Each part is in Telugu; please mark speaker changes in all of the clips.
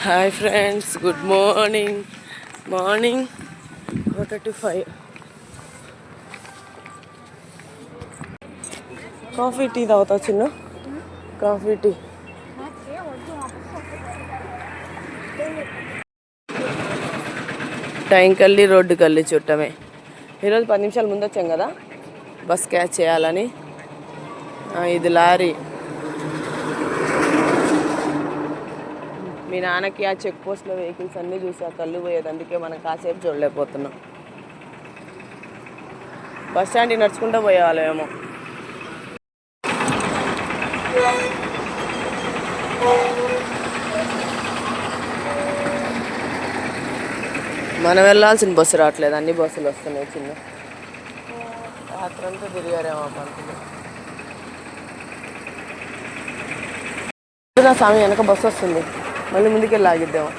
Speaker 1: Hi friends, good morning. Morning 4:45. Coffee tea తాగుతా చిన్న. కాఫీ టీ టైం కల్లి రోడ్డు కల్లి చుట్టమే. ఈరోజు 10 నిమిషాల ముందు వచ్చాం కదా బస్ క్యాచ్ చేయాలని. ఇది లారీ. మీ నాన్నకి ఆ చెక్ పోస్ట్లో వెహికల్స్ అన్నీ చూసి ఆ కళ్ళు పోయేది, అందుకే మనం కాసేపు చూడలేకపోతున్నాం. బస్ స్టాండ్కి నడుచుకుంటూ పోయేవాళ్ళమేమో. మనం వెళ్ళాల్సిన బస్సు రావట్లేదు, అన్ని బస్సులు వస్తున్నాయి. చిన్న రాత్రంతా తిరిగారేమో పంతులు. నా స్వామి వెనక బస్సు వస్తుంది, మళ్ళీ ముందుకెళ్ళి ఆగిద్దాము.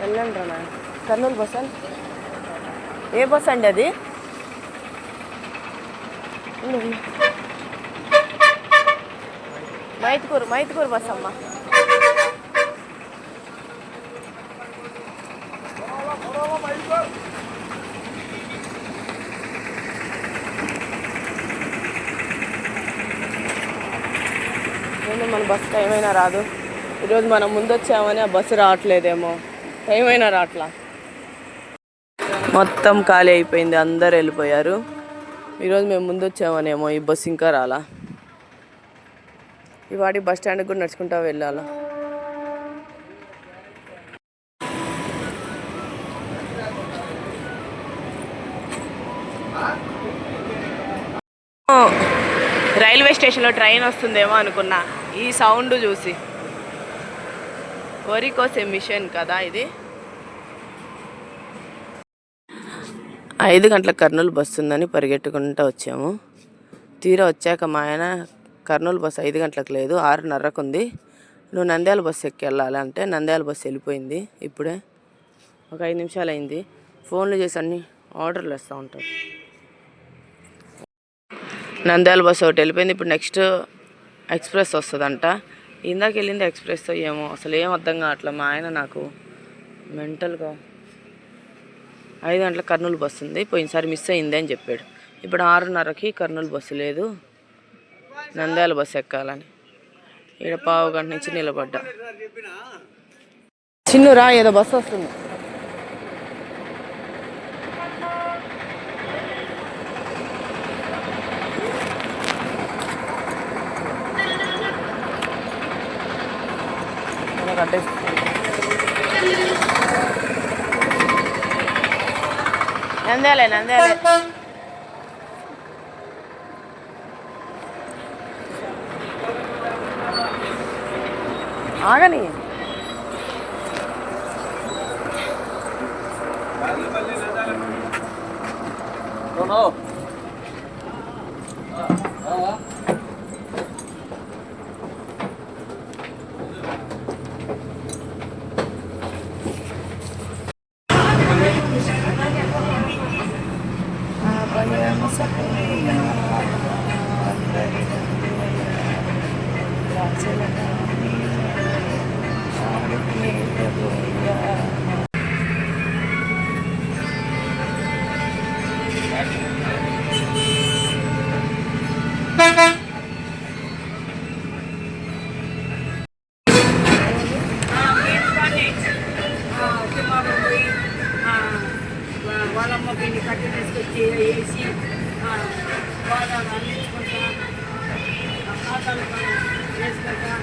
Speaker 1: వెళ్ళండి రా. కర్నూలు బస్ అండి. ఏ బస్ అండి అది? మైతుకూరు బస్ అమ్మ. మన బస్సు టైం అయినా రాదు. ఈరోజు మనం ముందు వచ్చామని ఆ బస్సు రావట్లేదేమో, టైం అయినా రావట్లా. మొత్తం ఖాళీ అయిపోయింది, అందరు వెళ్ళిపోయారు. ఈరోజు మేము ముందు వచ్చామనేమో ఈ బస్సు ఇంకా రాలా. ఇవాటి బస్ స్టాండ్కి కూడా నడుచుకుంటా వెళ్ళాలా. రైల్వే స్టేషన్లో ట్రైన్ వస్తుందేమో అనుకున్నా ఈ సౌండ్ చూసి. వరి కోసే మిషన్ కదా ఇది. 5 గంటలకు కర్నూలు బస్సు ఉందని పరిగెట్టుకుంటూ వచ్చాము. తీరా వచ్చాక మా ఆయన కర్నూలు బస్సు 5 గంటలకు లేదు, 6:30కు ఉంది, నువ్వు నంద్యాల బస్సు ఎక్కి వెళ్ళాలంటే నంద్యాల బస్సు వెళ్ళిపోయింది. ఇప్పుడే ఒక 5 నిమిషాలు అయింది. ఫోన్లు చేసి అన్ని ఆర్డర్లు వేస్తూ ఉంటారు. నంద్యాల బస్సు ఒకటి వెళ్ళిపోయింది. ఇప్పుడు నెక్స్ట్ ఎక్స్ప్రెస్ వస్తుందంట. ఇందాక వెళ్ళింది ఎక్స్ప్రెస్ ఏమో అసలు ఏం అర్థం కావట్లేదు. మా ఆయన నాకు మెంటల్గా 5 గంటలకు కర్నూలు బస్సు ఉంది, పోయినసారి మిస్ అయింది అని చెప్పాడు. ఇప్పుడు 6:30కి కర్నూలు బస్సు లేదు, నంద్యాల బస్సు ఎక్కాలని. ఇక్కడ 1/2 గంట నుంచి నిలబడ్డా. చిన్నురా, ఏదో బస్సు వస్తుంది. నంద్యాలే ఆగని. వాళ్ళమ్మ పిండి కట్టి తీసుకొచ్చి వేసి బాగా అందించుకుంటా ఖాతాలు వేసుకుంటా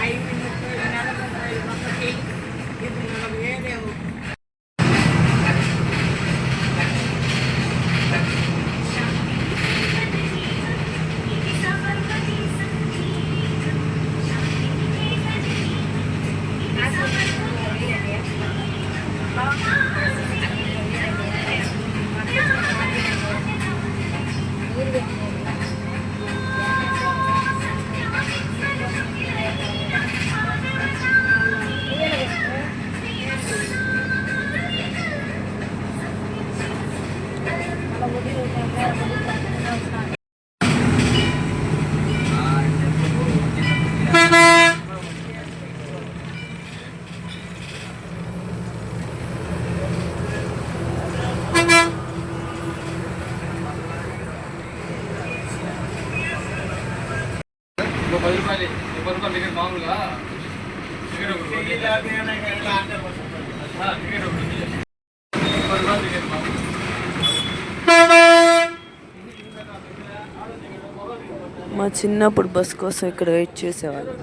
Speaker 1: 5 నెలలు పక్కకి ఇప్పుడు 40 ఏమో. మా చిన్నప్పుడు బస్ కోసం ఇక్కడ వెయిట్ చేసేవాళ్ళు.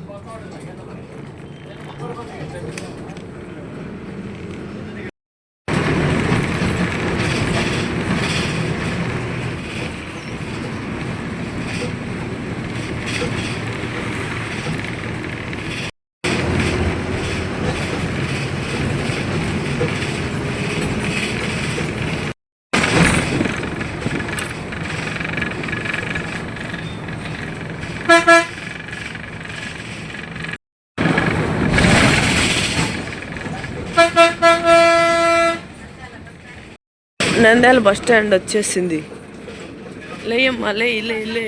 Speaker 1: నంద్యాల బస్ స్టాండ్ వచ్చేసింది. లేయమ్మా లే ఇల్లే ఇల్లే.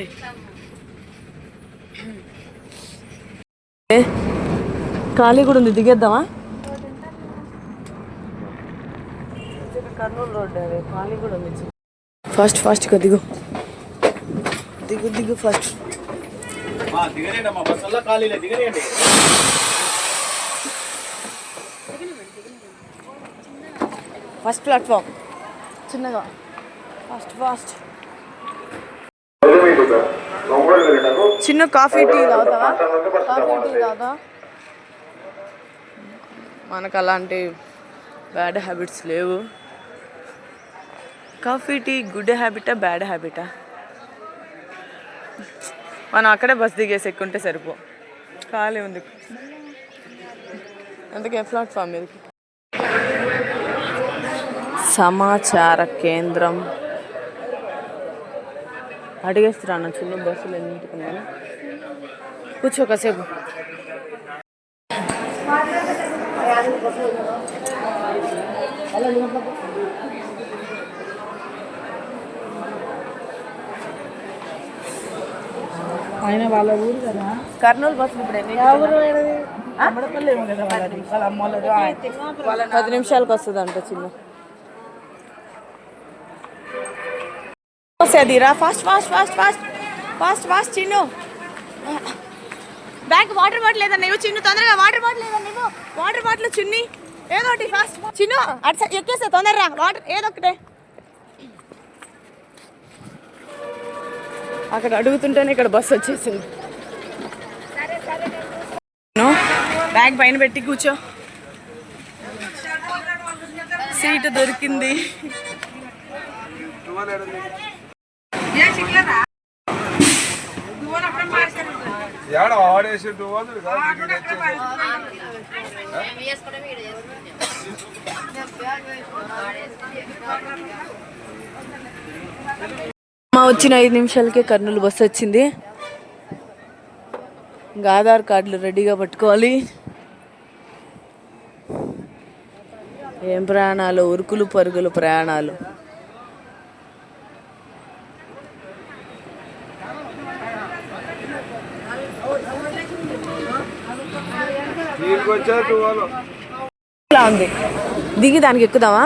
Speaker 1: ఖాళీ కూడా ఉంది, దిగేద్దామా? కర్నూలు రోడ్ అదే ఖాళీ కూడా ఉంది. ఫాస్ట్గా దిగు దిగు దిగు ఫస్ట్. ఫస్ట్ ప్లాట్ఫామ్ చిన్నగా. ఫాస్ట్ చిన్న కాఫీ టీ తాగుతావా? మనకు అలాంటి బ్యాడ్ హ్యాబిట్స్ లేవు. కాఫీ టీ గుడ్ హ్యాబిటా బ్యాడ్ హ్యాబిటా? మనం అక్కడే బస్ దిగేసి ఎక్కుంటే సరిపో. ఖాళీ ఉంది అందుకే ప్లాట్ఫామ్ మీదకి. సమాచార కేంద్రం అడిగేస్తున్నాను. చిన్న బస్సులు ఎన్నింటికున్నాను. కూర్చో కాసేపు.
Speaker 2: ఆయన వాళ్ళ ఊరు కదా
Speaker 1: కర్నూలు బస్సులు ఇప్పుడు ఎన్ని? 10 నిమిషాలకు వస్తుంది అంట. చిన్న అదిరా. Fast Chinnu. Bag water bottle లేదన్నా ఇవ్వు చిన్ను, తొందరగా. వాటర్ బాటిల్ లేదన్నా ఇవ్వు. వాటర్ బాటిల్ చిన్ని ఏదో ఒకటి ఫాస్ట్ చిన్ను. అటు ఎక్కేసా తొందరగా. వాటర్ ఏదో ఒకటే. అక్కడ అడుగుతుంటేనే ఇక్కడ బస్సు వచ్చేసింది. బ్యాగ్ పైన పెట్టి కూర్చో. సీటు దొరికింది. వచ్చిన 5 నిమిషాలకే కర్నూలు బస్సు వచ్చింది. ఇంకా ఆధార్ కార్డులు రెడీగా పట్టుకోవాలి. ఏం ప్రయాణాలు, ఉరుకులు పరుగులు ప్రయాణాలు. ఉంది దిగి దానికి ఎక్కుదామా?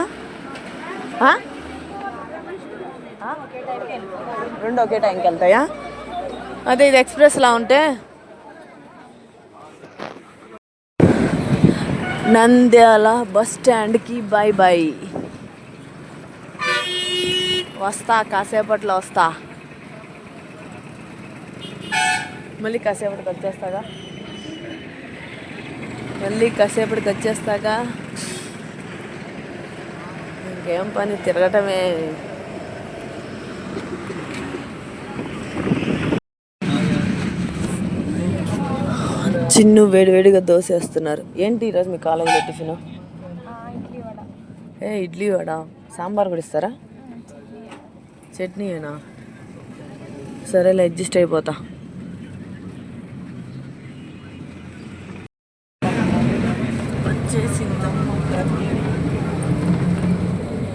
Speaker 1: రెండు ఒకే టైంకి వెళ్తాయా? అదే ఇది ఎక్స్ప్రెస్లా ఉంటే. నంద్యాల బస్ స్టాండ్కి బాయ్. వస్తా, కాసేపట్లో వస్తా. మళ్ళీ కాసేపటికి వచ్చేస్తాగా. ఇంకేం పని, తిరగటమే. చిన్ను వేడివేడిగా దోశ వేస్తున్నారు. ఏంటి ఈరోజు మీ కాలేజీలో టిఫిన్? ఇడ్లీ వడ. సాంబార్ కూడా ఇస్తారా? చట్నీయేనా? సరేలే, అడ్జస్ట్ అయిపోతా.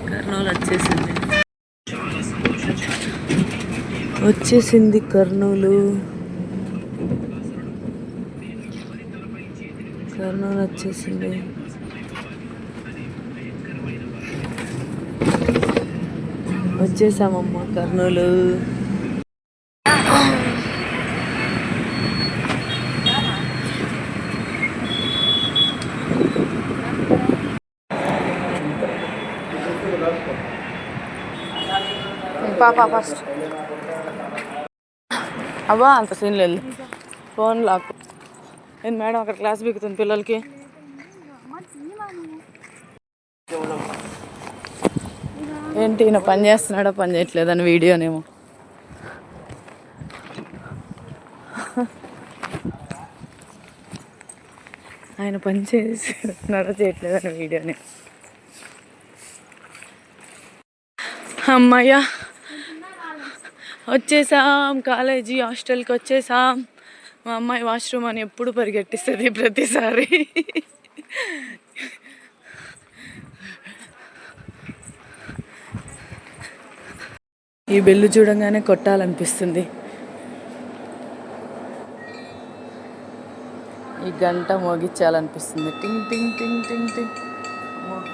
Speaker 1: కర్నూలు వచ్చేసింది కర్నూలు వచ్చేసింది. వచ్చేసామమ్మా కర్నూలు. పాప ఫస్ట్ అవ్వా అంత సీన్ లేదు ఫోన్ లాక్ ఏంది మేడం అక్కడ క్లాస్ బిగుతుంది పిల్లలకి. ఏంటి ఈయన పని చేస్తున్నాడో పని చేయట్లేదని వీడియోనేమో. ఆయన పని చేస్తున్నాడో చేయట్లేదని వీడియోనే. అమ్మయ్య వచ్చేసాం, కాలేజీ హాస్టల్కి వచ్చేసాం. మా అమ్మాయి వాష్రూమ్ అని ఎప్పుడు పరిగెట్టిస్తుంది ప్రతిసారి. ఈ బెల్లు చూడంగానే కొట్టాలనిపిస్తుంది. ఈ గంట మోగించాలనిపిస్తుంది. టింగ్ టింగ్ టింగ్ టింగ్ టింగ్.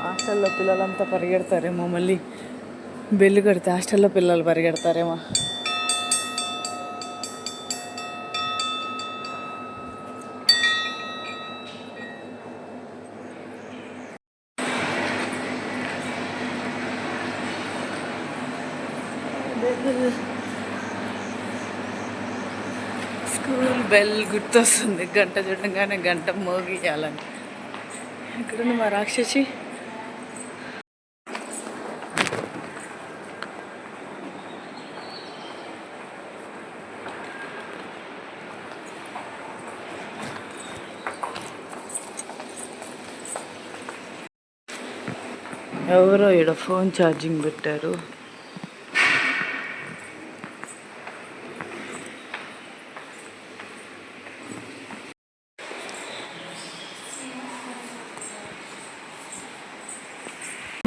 Speaker 1: హాస్టల్లో పిల్లలంతా పరిగెడతారేమో, మళ్ళీ బెల్లు కడితే హాస్టల్లో పిల్లలు పరిగెడతారేమో. స్కూల్ బెల్ గుర్తొస్తుంది. గంట చూడంగానే గంట మోగియాలని. ఎక్కడుంది మా రాక్షసి? ఎవరో ఈడ ఫోన్ ఛార్జింగ్ పెట్టారు.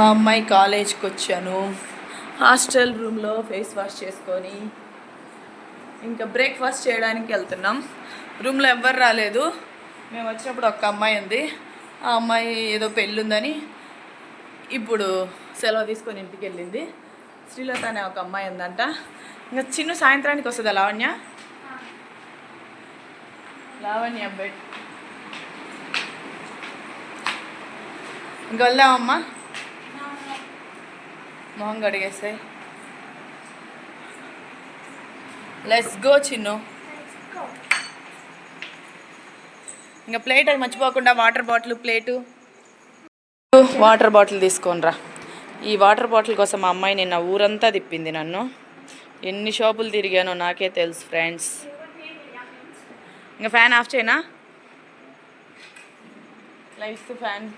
Speaker 1: మా అమ్మాయి కాలేజ్కి వచ్చాను. హాస్టల్ రూమ్లో ఫేస్ వాష్ చేసుకొని ఇంకా బ్రేక్ఫాస్ట్ చేయడానికి వెళ్తున్నాం. రూమ్లో ఎవ్వరు రాలేదు. మేము వచ్చినప్పుడు ఒక్క అమ్మాయి ఉంది. ఆ అమ్మాయి ఏదో పెళ్ళి ఉందని ఇప్పుడు సెలవు తీసుకొని ఇంటికి వెళ్ళింది. శ్రీలత అనే ఒక అమ్మాయి ఉందంట. ఇంకా చిన్న సాయంత్రానికి వస్తుందా లావణ్య? లావణ్య బెడ్ ఇంకా వెళ్దామమ్మా. మొహం కడిగేస్తాయి. Let's go Chinnu. ఇంకా ప్లేట్ అది మర్చిపోకుండా water bottle, plate, water bottle తీసుకోనరా. ఈ వాటర్ బాటిల్ కోసం మా అమ్మాయి నిన్న ఊరంతా తిప్పింది నన్ను. ఎన్ని షాపులు తిరిగానో నాకే తెలుసు ఫ్రెండ్స్. ఇంకా ఫ్యాన్ ఆఫ్ చేయనా? Lights fan.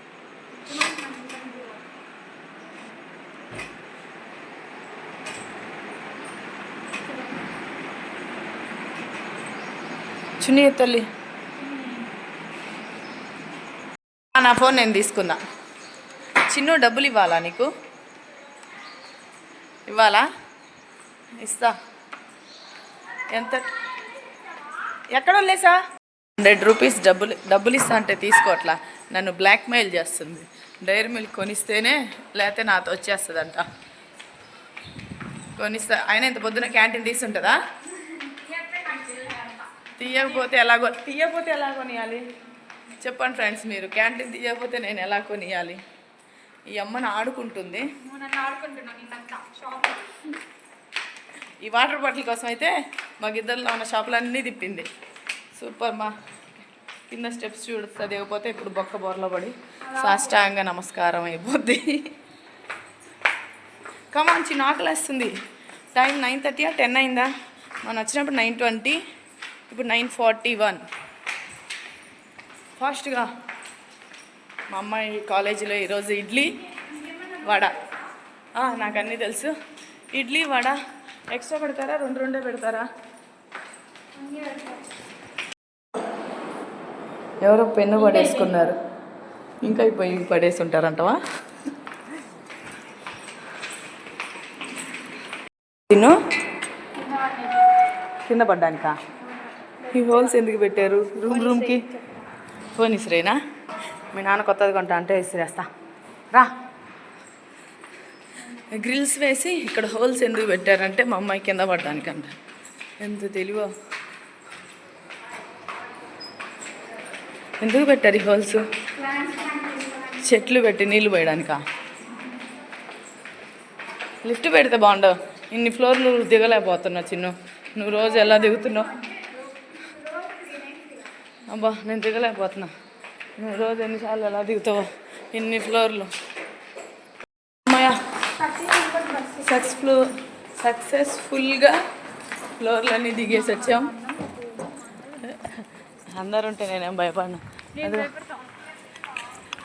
Speaker 1: చున్నీ తల్లి, నా ఫోన్ నేను తీసుకున్నా. చిన్ను డబ్బులు ఇవ్వాలా నీకు? ఇవ్వాలా? ఇస్తా. ఎంత? ఎక్కడ లేసా? 100 రూపీస్ డబ్బులు ఇస్తా అంటే తీసుకోవట్లా. నన్ను బ్లాక్మెయిల్ చేస్తుంది. డైరీ మిల్క్ కొనిస్తేనే, లేకపోతే నాతో వచ్చేస్తుందంట. కొనిస్తా. అయినా ఇంత పొద్దున క్యాంటీన్ తీసుంటుందా? తీయకపోతే ఎలా కొనియాలి చెప్పండి ఫ్రెండ్స్ మీరు. క్యాంటీన్ తీయకపోతే నేను ఎలా కొనియాలి? ఈ అమ్మని ఆడుకుంటుంది. ఈ వాటర్ బాటిల్ కోసం అయితే మాకిద్దరిలో ఉన్న షాపులన్నీ తిప్పింది. సూపర్. మా కింద స్టెప్స్ చూడుస్తా దిగపోతే ఇప్పుడు బొక్క బోర్లో పడి సాష్టాంగ నమస్కారం అయిపోద్ది. కమాంచి ఆకలేస్తుంది. టైం 9:30 10 అయిందా? మనం వచ్చినప్పుడు 9:20, ఇప్పుడు 9:41. ఫాస్ట్గా. మా అమ్మాయి కాలేజీలో ఈరోజు ఇడ్లీ వడ. నాకు అన్నీ తెలుసు. ఇడ్లీ వడ ఎక్స్ట్రా పెడతారా? రెండే పెడతారా? ఎవరో పెన్ను పడేసుకున్నారు. ఇంకా అయిపోయి పడేసి ఉంటారంటవా? తిను కింద పడ్డానికా? ఈ హోల్స్ ఎందుకు పెట్టారు రూమ్కి? ఫోన్ ఇసిరేనా? మీ నాన్న కొత్తది కొంటా అంటే ఇసిరేస్తా రా. గ్రిల్స్ వేసి ఇక్కడ హోల్స్ ఎందుకు పెట్టారంటే మా అమ్మాయి కింద పడ్డానికంట. ఎంత తెలివో. ఎందుకు పెట్టారు ఈ హోల్స్? చెట్లు పెట్టి నీళ్ళు పోయడానికా? లిఫ్ట్ పెడితే బాగుండవు. ఇన్ని ఫ్లోర్లు దిగలేకపోతున్నావు చిన్ను. నువ్వు రోజు ఎలా దిగుతున్నావు? అబ్బా నేను దిగలేకపోతున్నా. నువ్వు రోజు ఎన్నిసార్లు ఎలా దిగుతావో ఇన్ని ఫ్లోర్లు. అమ్మాయ సక్సెస్ఫుల్గా ఫ్లోర్లన్నీ దిగేసి వచ్చాం. అందరు ఉంటే నేనేం భయపడను. అది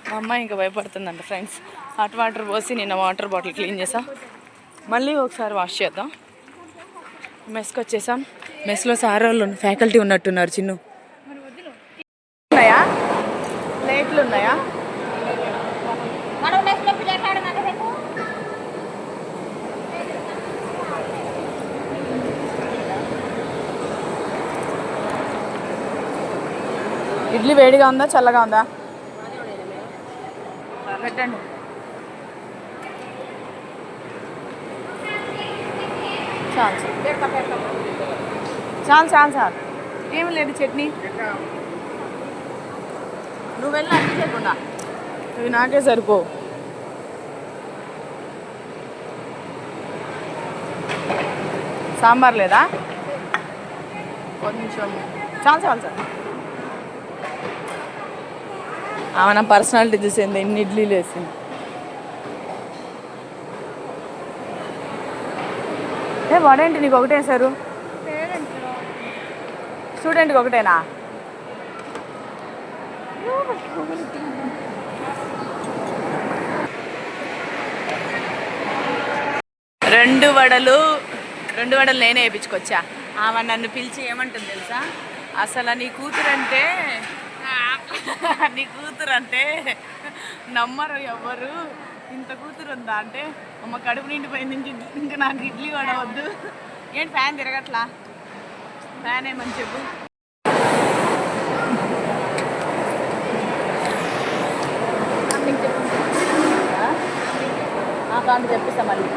Speaker 1: మా అమ్మాయి ఇంకా భయపడుతుందంట ఫ్రెండ్స్. హాట్ వాటర్ పోసి నిన్న వాటర్ బాటిల్ క్లీన్ చేసాం. మళ్ళీ ఒకసారి వాష్ చేద్దాం. మెస్కి వచ్చేసాం. మెస్లో సార్ వాళ్ళు ఫ్యాకల్టీ ఉన్నట్టున్నారు చిన్ను. ఉన్నాయా ప్లేట్లు ఉన్నాయా? ఇడ్లీ వేడిగా ఉందా చల్లగా ఉందా? పెట్టండి. చాలు ఏమి లేదు చట్నీ. నువ్వు వెళ్ళి అన్నీ చేయకుండా ఇవి నాకే సరిపో. సాంబార్ లేదా? కొంచెం చాలు సార్. ఆమె నా పర్సనాలిటీ చూసింది. ఎన్ని ఇడ్లీలు వేసింది. వాడేంటి నీకు ఒకటే వేసారు? స్టూడెంట్కి ఒకటేనా? రెండు వడలు నేనే వేయించుకొచ్చా. ఆమె నన్ను పిలిచి ఏమంటుంది తెలుసా? అసలు నీ కూతురు అంటే నమ్మరు ఎవ్వరు. ఇంత కూతురు ఉందా అంటే అమ్మ కడుపు నిండిపోయింది, ఇంకా నాకు ఇడ్లీ వడ వద్దు. ఏంటి ఫ్యాన్ తిరగట్లా? ఫ్యాన్ ఏమని చెప్పు. కాంటి చెప్పిస్తా మళ్ళీ.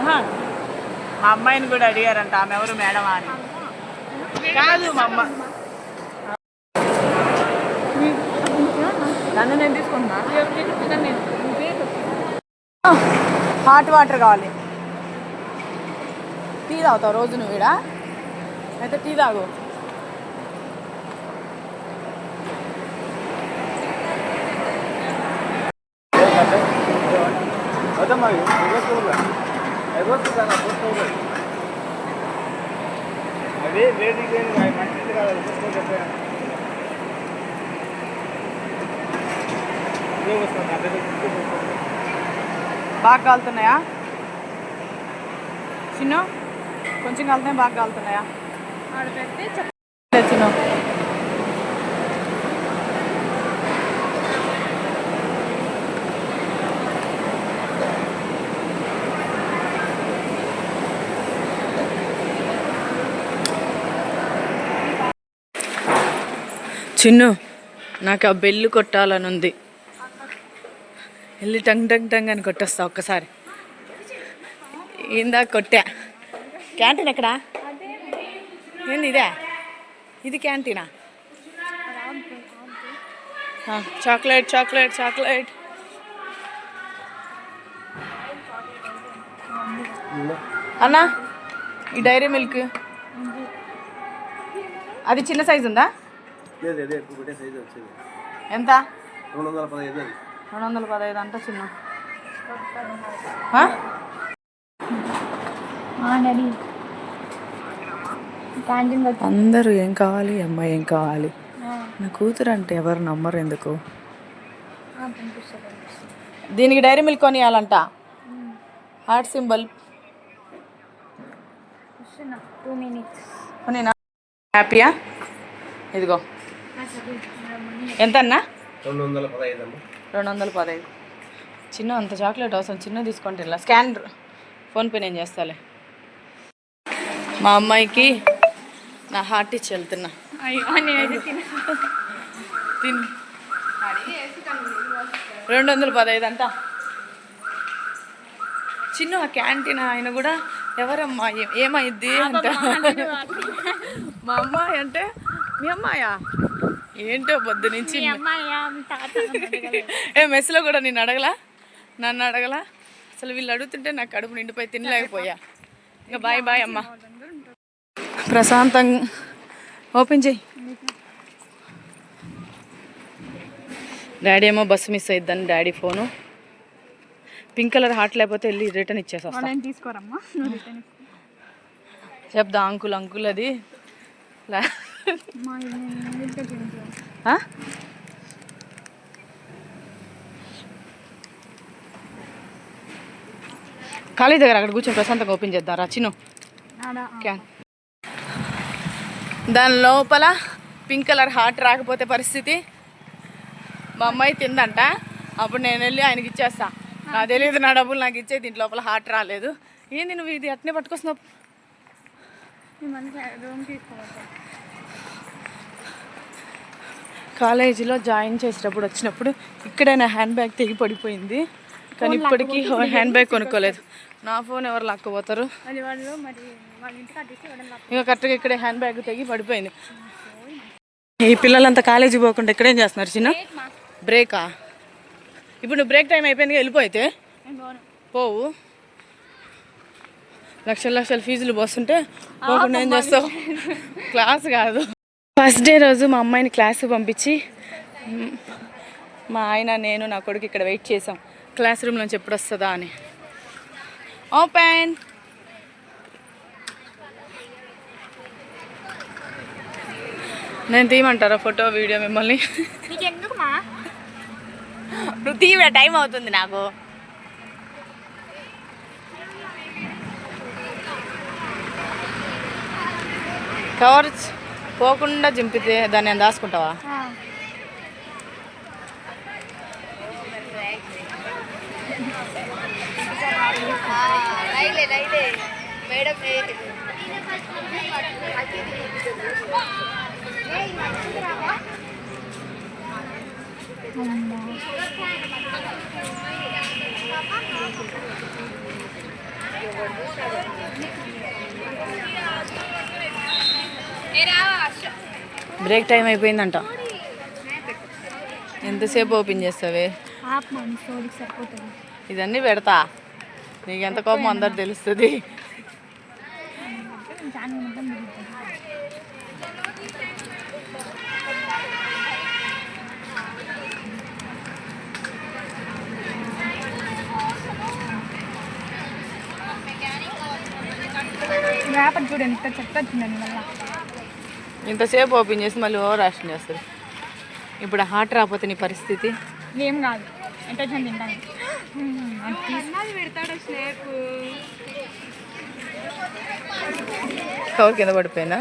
Speaker 1: మా అమ్మాయిని కూడా అడిగారంట ఆమె ఎవరు మేడమా అని. కాదు మా అమ్మ. నన్ను నేను తీసుకుంటున్నా. హాట్ వాటర్ కావాలి. టీ తాగుతావు రోజు నువ్వు ఈడ? అయితే టీ తాగు. బాగా కాలుతున్నాయా చిన్ను? కొంచెం కాలుతున్నాయి, బాగా కాలుతున్నాయా? చిన్ను చిన్ను నాకు ఆ బెల్లు కొట్టాలని ఉంది. వెళ్ళి టంగ్ టంగ్ టంగ్ అని కొట్టేస్తా ఒక్కసారి. ఇందాక కొట్టా. క్యాంటీన్ ఎక్కడా? ఏంది ఇదే? ఇది క్యాంటీనా? Chocolate chocolate chocolate. అన్నా ఈ డైరీ మిల్క్ అది చిన్న సైజు ఉందా? ఎంత? 215 అంట చిన్న. అందరూ ఏం కావాలి, అమ్మాయి ఏం కావాలి. నా కూతురు అంటే ఎవరు నమ్మరు ఎందుకు. దీనికి డైరీ మిల్క్ కొనియాలంట. Heart symbol. హ్యాపీయా? ఇదిగో ఎంత అన్నా? 215. చిన్న అంత చాక్లెట్ అవసరం. చిన్న తీసుకుంటే ఇలా స్కాన్ ఫోన్పే నేను చేస్తాలే. మా అమ్మాయికి నా హార్ట్ ఇచ్చి వెళ్తున్నా. తిని 215 అంట. చిన్న ఆ క్యాంటీన్ ఆయన కూడా ఎవరమ్మా ఏమైద్ది అంట. మా అమ్మాయి అంటే మీ అమ్మాయా? ఏంటో పొద్దు నుంచి ఏ మెస్లో కూడా నేను అడగలా, నన్ను అడగలా. అసలు వీళ్ళు అడుగుతుంటే నాకు కడుపు నిండిపోయి తినలేకపోయా. ఇంకా బాయ్ బాయ్ అమ్మ. ప్రశాంతంగా ఓపెన్ చేయి. డాడీ ఏమో బస్సు మిస్ అయిద్దని daddy phone. Pink colour heart లేకపోతే వెళ్ళి రిటర్న్ ఇచ్చేసి వస్తాను.
Speaker 2: తీసుకోరమ్మా,
Speaker 1: చెప్దా అంకుల్ అంకుల్ అది కాలేజ్ దగ్గర అక్కడ కూర్చొని ప్రశాంతంగా ఓపెన్ చేద్దాం రా చిన్ను. క్యాన్ దాని లోపల పింక్ కలర్ హార్ట్ రాకపోతే పరిస్థితి. మా అమ్మాయి తిందంట, అప్పుడు నేను వెళ్ళి ఆయనకి ఇచ్చేస్తా. నాకు తెలియదు, నా డబ్బులు నాకు ఇచ్చే, దీంట్ లోపల హార్ట్ రాలేదు. ఏంది నువ్వు ఇది అట్నే పట్టుకొస్తున్నావు? కాలేజీలో జాయిన్ చేసేటప్పుడు వచ్చినప్పుడు ఇక్కడే నా హ్యాండ్ బ్యాగ్ తెగి పడిపోయింది, కానీ ఇప్పటికీ హ్యాండ్ బ్యాగ్ కొనుక్కోలేదు. నా ఫోన్ ఎవరు లాక్కపోతారు? ఇంకా కరెక్ట్గా ఇక్కడే హ్యాండ్ బ్యాగ్ తెగి పడిపోయింది. ఈ పిల్లలంతా కాలేజీకి పోకుండా ఇక్కడేం చేస్తున్నారు చిన్న? బ్రేకా? ఇప్పుడు నువ్వు బ్రేక్ టైం అయిపోయింది, వెళ్ళిపోతే పోవు. లక్షల లక్షల ఫీజులు పోస్తుంటే పోకుండా ఏం చేస్తావు? క్లాస్ కాదు. ఫస్ట్ డే రోజు మా అమ్మాయిని క్లాస్కి పంపించి మా ఆయన నేను నా కొడుకు ఇక్కడ వెయిట్ చేసాం క్లాస్ రూమ్ నుంచి ఎప్పుడు వస్తుందా అని. ఓపెన్. నేను తీయమంటారా ఫోటో వీడియో మిమ్మల్ని? నువ్వు తీయ, టైం అవుతుంది నాకు. కవర్ పోకుండా చింపితే దాన్ని నేను దాచుకుంటావా? బ్రేక్ టైం అయిపోయిందంట. ఎంతసేపు ఓపెన్ చేస్తావే? ఇదన్నీ పెడతా, నీకు ఎంత కోపం అందరు తెలుస్తుంది.
Speaker 2: చూడు ఎంత చెత్త వచ్చిందండి. మళ్ళీ
Speaker 1: ఇంతసేపు ఓపెన్ చేసి మళ్ళీ ఓవర్ యాక్షన్ చేస్తారు. ఇప్పుడు హార్ట్ రాకపోతే నీ పరిస్థితి
Speaker 2: ఏం కాదు. ఎంత తింటాను పెడతాడు స్నేక్.
Speaker 1: కవర్ కింద పడిపోయినా.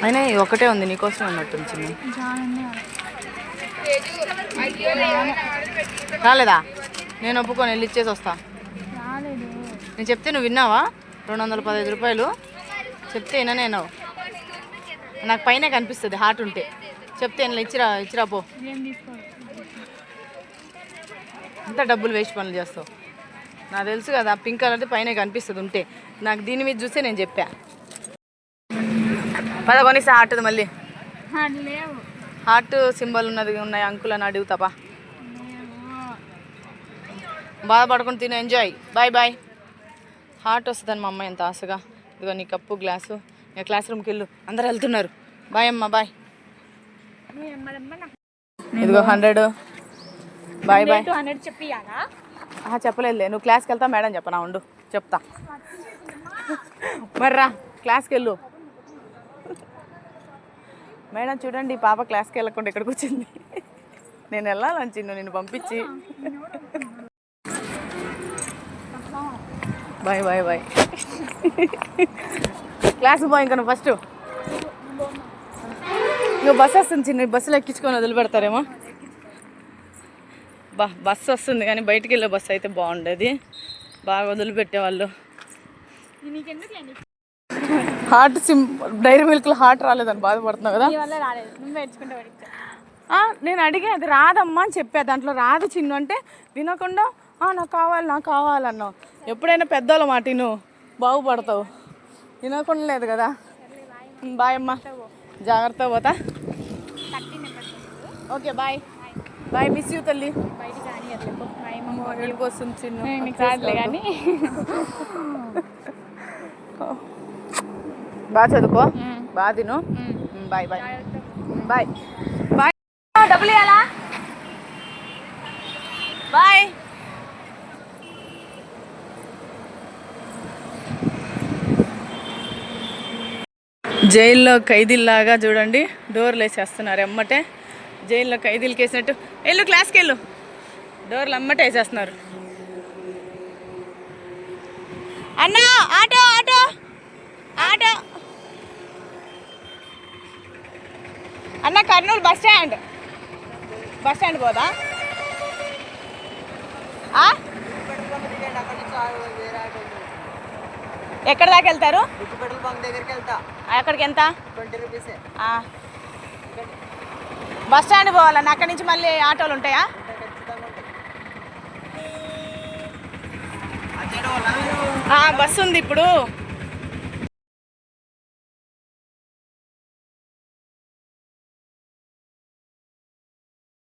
Speaker 1: అయినా ఒకటే ఉంది, నీకోసం ఉన్నట్టుంది చిన్న. రాలేదా? నేను ఒప్పుకొని వెళ్ళి ఇచ్చేసి వస్తా. నేను చెప్తే నువ్వు విన్నావా? 215 రూపాయలు చెప్తే విననేనావు. నాకు పైన కనిపిస్తుంది హార్ట్ ఉంటే. చెప్తే ఇచ్చిరా పో. అంత డబ్బులు వేస్ట్ పనులు చేస్తావు. నాకు తెలుసు కదా, పింక్ కలర్ది పైన కనిపిస్తుంది ఉంటే. నాకు దీని మీద చూస్తే నేను చెప్పా. కొనిస్తా హార్ట్ది. మళ్ళీ హార్ట్ సింబల్ ఉన్నాయి అంకుల్ అని అడుగుతాపా. బాధపడుకుని తిని ఎంజాయ్. Bye bye. హార్ట్ వస్తుందని మా అమ్మ ఎంత ఆశగా. ఇదిగో నీ కప్పు గ్లాసు. ఇక క్లాస్ రూమ్కి వెళ్ళు, అందరు వెళ్తున్నారు. బాయ్ అమ్మ బాయ్. ఇదిగో 100. Bye bye. చెప్పలేదులే, నువ్వు క్లాస్కి వెళ్తా మేడం చెప్పనా? ఉండు చెప్తా. మర్రా క్లాస్కి వెళ్ళు. మేడం చూడండి, పాప క్లాస్కి వెళ్ళకుండా ఇక్కడికి వచ్చింది. నేను వెళ్ళాలని చిన్ను నిన్ను పంపించి. Bye bye bye. క్లాస్కి పోయి ఇంకా నువ్వు ఫస్ట్. ఇక బస్సు వస్తుంది చిన్న, బస్సులో ఎక్కించుకొని వదిలిపెడతారేమో. బస్సు వస్తుంది కానీ బయటికి వెళ్ళే బస్సు అయితే బాగుండేది, బాగా వదిలిపెట్టేవాళ్ళు. హార్ట్ డైరీ మిల్క్లో హార్ట్ రాలేదని బాధపడుతున్నావు కదా? నేను అడిగా, అది రాదమ్మా అని చెప్పా. దాంట్లో రాదు చిన్ను అంటే వినకుండా నాకు కావాలన్నావు. ఎప్పుడైనా పెద్దోళ్ళ మాట నువ్వు బాగుపడతావు. వినకుండా లేదు కదా. బాయ్ అమ్మా, జాగ్రత్త పోతా. Okay bye. Bye, miss you తల్లి. వస్తుంది చిన్న
Speaker 2: కానీ
Speaker 1: బాగా చదువుకో, బాగా తిను. Bye bye bye bye. డబ్బులు ఇవ్వాలా? బాయ్. జైల్లో ఖైదీల్లాగా చూడండి డోర్లు వేసేస్తున్నారు ఎమ్మటే. జైల్లో ఖైదీలకి వేసినట్టు వెళ్ళు, క్లాస్కి వెళ్ళు. డోర్లు అమ్మటే వేసేస్తున్నారు. అన్నా ఆటో ఆటో ఆటో అన్న, కర్నూలు బస్ స్టాండ్ పోదా? ఎక్కడ దాకా వెళ్తారు? అక్కడికి ఎంత?
Speaker 3: 20 రూపీసే.
Speaker 1: బస్ స్టాండ్ పోవాలన్న, అక్కడి నుంచి మళ్ళీ ఆటోలు ఉంటాయా? బస్సు ఉంది ఇప్పుడు.